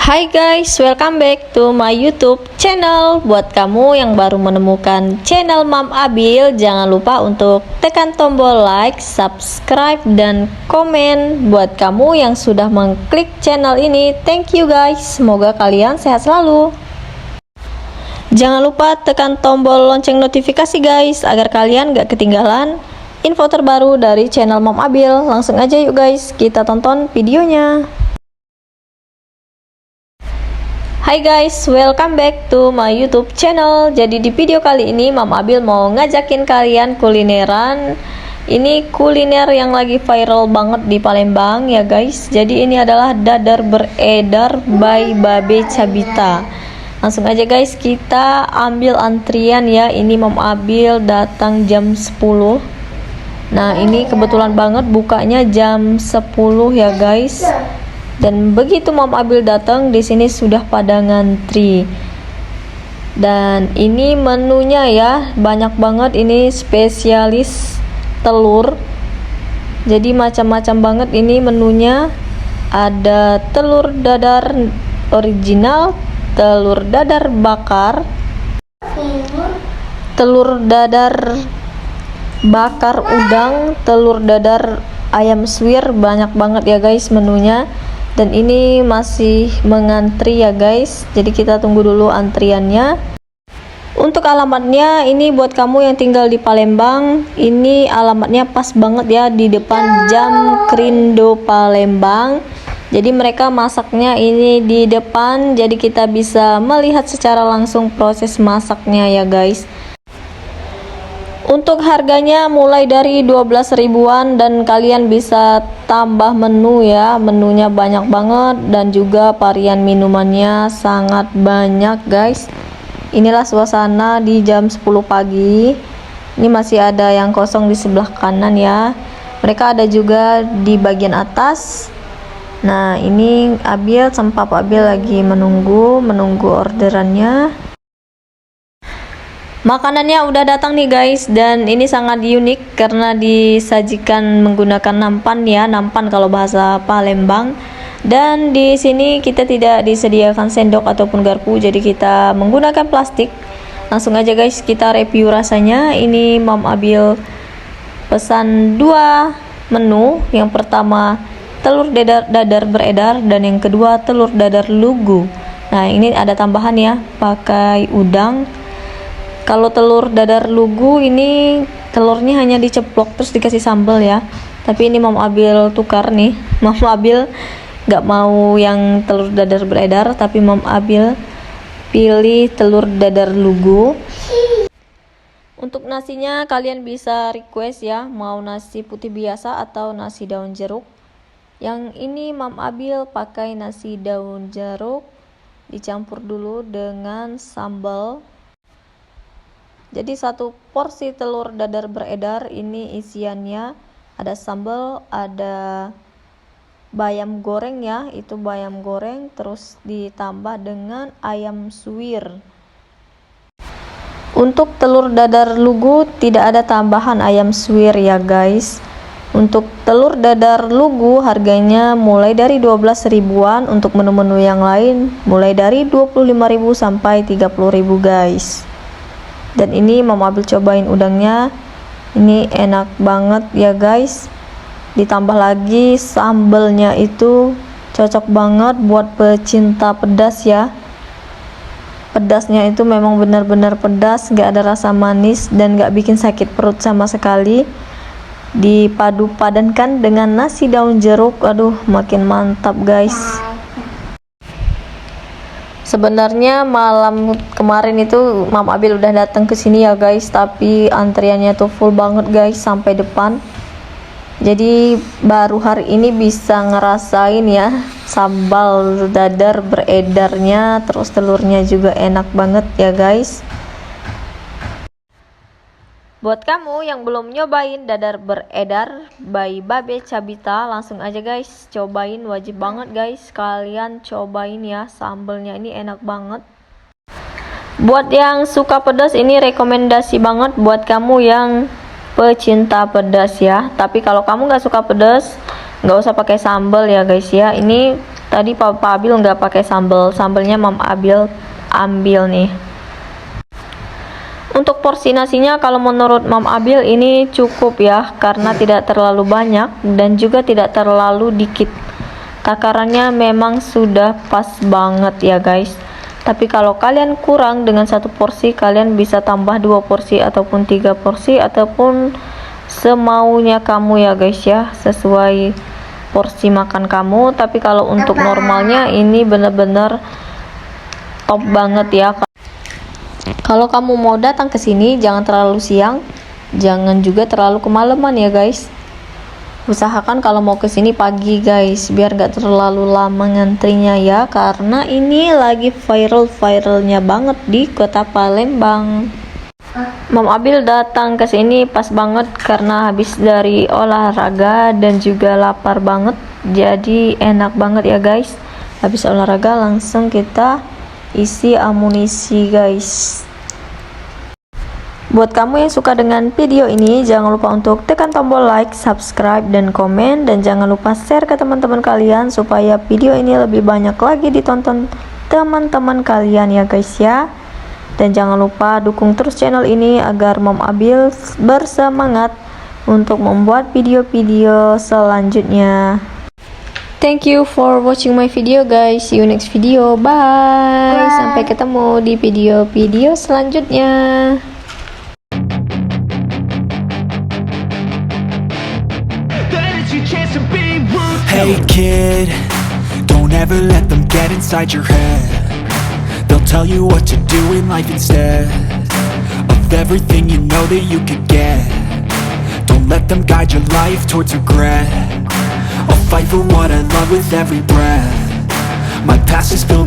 Hai guys, welcome back to my YouTube channel. Buat kamu yang baru menemukan channel Mam Abil, jangan lupa untuk tekan tombol like, subscribe, dan komen. Buat kamu yang sudah mengklik channel ini, thank you guys. Semoga kalian sehat selalu. Jangan lupa tekan tombol lonceng notifikasi guys, agar kalian gak ketinggalan info terbaru dari channel Mam Abil. Langsung aja yuk guys, kita tonton videonya. Hai guys, welcome back to my YouTube channel. Jadi di video kali ini Mam Abil mau ngajakin kalian kulineran. Ini kuliner yang lagi viral banget di Palembang ya guys. Jadi ini adalah dadar beredar by Babe Cabita. Langsung aja guys, kita ambil antrian ya. Ini Mam Abil datang jam 10. Nah ini kebetulan banget bukanya jam 10 ya guys. Dan begitu Mam Abil datang, di sini sudah pada ngantri. Dan ini menunya ya, banyak banget. Ini spesialis telur. Jadi macam-macam banget ini menunya. Ada telur dadar original, telur dadar bakar, telur dadar bakar udang, telur dadar ayam suwir. Banyak banget ya guys menunya. Dan ini masih mengantri ya guys, jadi kita tunggu dulu antriannya. Untuk alamatnya, ini buat kamu yang tinggal di Palembang, ini alamatnya pas banget ya, di depan Jam Krindo Palembang. Jadi mereka masaknya ini di depan, jadi kita bisa melihat secara langsung proses masaknya ya guys. Untuk harganya mulai dari 12 ribuan dan kalian bisa tambah menu ya. Menunya banyak banget dan juga varian minumannya sangat banyak guys. Inilah suasana di jam 10 pagi. Ini masih ada yang kosong di sebelah kanan ya. Mereka ada juga di bagian atas. Nah, ini Abil sama Papa Abil lagi menunggu orderannya. Makanannya udah datang nih guys, dan ini sangat unik karena disajikan menggunakan nampan ya, nampan kalau bahasa Palembang. Dan di sini kita tidak disediakan sendok ataupun garpu, jadi kita menggunakan plastik. Langsung aja guys, kita review rasanya. Ini Mam Abil pesan 2 menu. Yang pertama telur dadar beredar dan yang kedua telur dadar lugu. Nah, ini ada tambahan ya, pakai udang. Kalau telur dadar lugu ini telurnya hanya diceplok terus dikasih sambal ya. Tapi ini Mam Abil tukar nih. Mam Abil gak mau yang telur dadar beredar, tapi Mam Abil pilih telur dadar lugu. Untuk nasinya kalian bisa request ya, mau nasi putih biasa atau nasi daun jeruk. Yang ini Mam Abil pakai nasi daun jeruk, dicampur dulu dengan sambal. Jadi satu porsi telur dadar beredar ini isiannya ada sambal, ada bayam goreng ya, itu bayam goreng, terus ditambah dengan ayam suwir. Untuk telur dadar lugu tidak ada tambahan ayam suwir ya guys. Untuk telur dadar lugu harganya mulai dari 12 ribuan, untuk menu-menu yang lain mulai dari 25.000 sampai 30.000 guys. Dan ini Mam Abil cobain udangnya, ini enak banget ya guys. Ditambah lagi sambelnya itu cocok banget buat pecinta pedas ya. Pedasnya itu memang benar-benar pedas, gak ada rasa manis dan gak bikin sakit perut sama sekali. Dipadu padankan dengan nasi daun jeruk, aduh makin mantap guys. Sebenarnya malam kemarin itu Mam Abil udah datang ke sini ya guys, tapi antriannya tuh full banget guys sampai depan. Jadi baru hari ini bisa ngerasain ya sambal dadar beredarnya, terus telurnya juga enak banget ya guys. Buat kamu yang belum nyobain dadar beredar by Babe Cabita, langsung aja guys cobain, wajib banget guys kalian cobain ya, sambelnya ini enak banget. Buat yang suka pedas ini rekomendasi banget buat kamu yang pecinta pedas ya. Tapi kalau kamu gak suka pedas, gak usah pakai sambal ya guys ya. Ini Tadi Papa Abil nggak pakai sambal, sambalnya Mam Abil ambil nih. Untuk porsi nasinya kalau menurut Mam Abil ini cukup ya, karena tidak terlalu banyak dan juga tidak terlalu dikit. Takarannya memang sudah pas banget ya guys. Tapi kalau kalian kurang dengan satu porsi, kalian bisa tambah 2 porsi ataupun 3 porsi ataupun semaunya kamu ya guys ya, sesuai porsi makan kamu. Tapi kalau untuk normalnya ini bener-bener top banget ya. Kalau kamu mau datang ke sini jangan terlalu siang, jangan juga terlalu kemalaman ya guys. Usahakan kalau mau ke sini pagi guys, biar gak terlalu lama ngantrinya ya, karena ini lagi viral-viralnya banget di kota Palembang. Mam Abil datang ke sini pas banget karena habis dari olahraga dan juga lapar banget. Jadi enak banget ya guys. Habis olahraga langsung kita isi amunisi guys. Buat kamu yang suka dengan video ini, jangan lupa untuk tekan tombol like, subscribe, dan komen. Dan jangan lupa share ke teman-teman kalian supaya video ini lebih banyak lagi ditonton teman-teman kalian ya guys ya. Dan jangan lupa dukung terus channel ini agar Mam Abil bersemangat untuk membuat video-video selanjutnya. Thank you for watching my video guys. See you next video. Bye. Sampai ketemu di video-video selanjutnya. Hey kid, don't ever let them get inside your head. They'll tell you what to do in life instead of everything you know that you could get. Don't let them guide your life towards regret. I'll fight for what I love with every breath. My past is filled